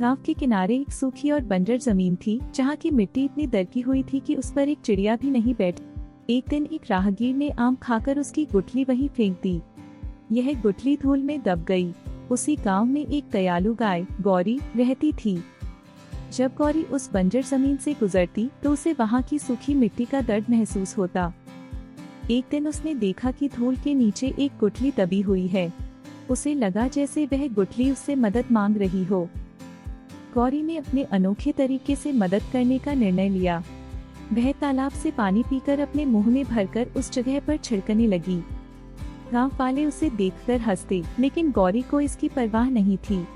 गांव के किनारे एक सूखी और बंजर जमीन थी, जहाँ की मिट्टी इतनी दरकी हुई थी कि उस पर एक चिड़िया भी नहीं बैठ। एक दिन एक राहगीर ने आम खाकर उसकी गुठली वहीं फेंक दी। यह गुठली धूल में दब गई। उसी गांव में एक दयालु गाय गौरी रहती थी। जब गौरी उस बंजर जमीन से गुजरती तो उसे वहाँ की सूखी मिट्टी का दर्द महसूस होता। एक दिन उसने देखा कि धूल के नीचे एक गुठली दबी हुई है। उसे लगा जैसे वह गुठली उससे मदद मांग रही हो। गौरी ने अपने अनोखे तरीके से मदद करने का निर्णय लिया। वह तालाब से पानी पीकर अपने मुंह में भरकर उस जगह पर छिड़कने लगी। गांव वाले उसे देखकर हंसते, लेकिन गौरी को इसकी परवाह नहीं थी।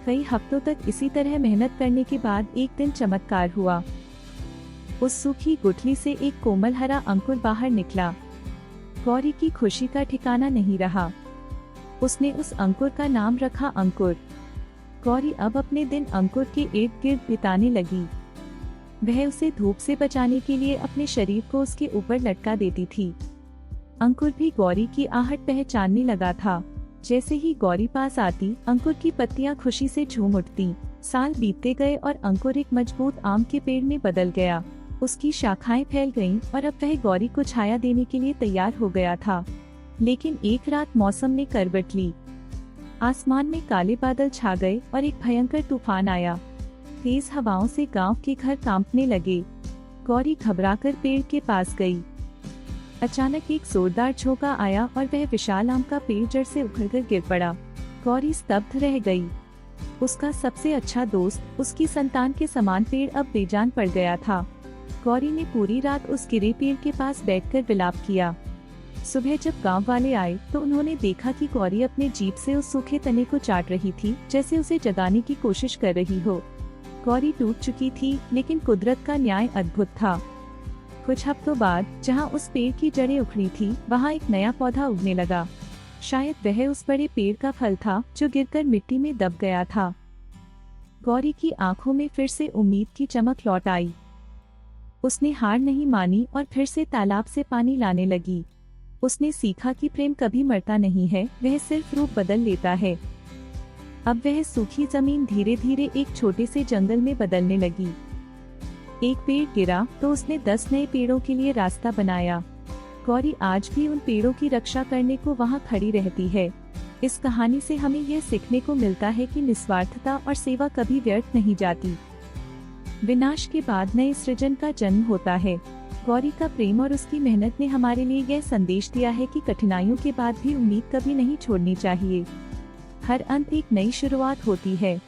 कई हफ्तों तक इसी तरह मेहनत करने के बाद एक दिन चमत्कार हुआ। उस सूखी गुठली से एक कोमल हरा अंकुर बाहर निकला। गौरी की खुशी का ठिकाना नहीं रहा। उसने उस अंकुर का नाम रखा अंकुर। गौरी अब अपने दिन अंकुर के इर्द गिर्द बिताने लगी। वह उसे धूप से बचाने के लिए अपने शरीर को उसके ऊपर लटका देती थी। अंकुर भी गौरी की आहट पहचानने लगा था। जैसे ही गौरी पास आती, अंकुर की पत्तियां खुशी से झूम उठती। साल बीतते गए और अंकुर एक मजबूत आम के पेड़ में बदल गया। उसकी शाखाएं फैल गईं और अब वह गौरी को छाया देने के लिए तैयार हो गया था। लेकिन एक रात मौसम ने करवट ली। आसमान में काले बादल छा गए और एक भयंकर तूफान आया। तेज हवाओं से गांव के घर कांपने लगे। गौरी घबराकर पेड़ के पास गई। अचानक एक जोरदार झोंका आया और वह विशाल आम का पेड़ जड़ से उखड़कर गिर पड़ा। गौरी स्तब्ध रह गई। उसका सबसे अच्छा दोस्त, उसकी संतान के समान पेड़ अब बेजान पड़ गया था। गौरी ने पूरी रात उस गिरे पेड़ के पास बैठकर विलाप किया। सुबह जब गांव वाले आए तो उन्होंने देखा कि गौरी अपने जीभ से उस सूखे तने को चाट रही थी, जैसे उसे जगाने की कोशिश कर रही हो। गौरी टूट चुकी थी, लेकिन कुदरत का न्याय अद्भुत था। कुछ हफ्तों बाद जहां उस पेड़ की जड़ें उखड़ी थी, वहां एक नया पौधा उगने लगा। शायद वह उस बड़े पेड़ का फल था जो गिरकर मिट्टी में दब गया था। गौरी की आंखों में फिर से उम्मीद की चमक लौट आई। उसने हार नहीं मानी और फिर से तालाब से पानी लाने लगी। उसने सीखा कि प्रेम कभी मरता नहीं है, वह सिर्फ रूप बदल लेता है। अब वह सूखी जमीन धीरे धीरे एक छोटे से जंगल में बदलने लगी। एक पेड़ गिरा तो उसने 10 नए पेड़ों के लिए रास्ता बनाया। गौरी आज भी उन पेड़ों की रक्षा करने को वहां खड़ी रहती है। इस कहानी से हमें यह सीखने को मिलता है कि निस्वार्थता और सेवा कभी व्यर्थ नहीं जाती। विनाश के बाद नए सृजन का जन्म होता है। गौरी का प्रेम और उसकी मेहनत ने हमारे लिए यह संदेश दिया है कि कठिनाइयों के बाद भी उम्मीद कभी नहीं छोड़नी चाहिए। हर अंत एक नई शुरुआत होती है।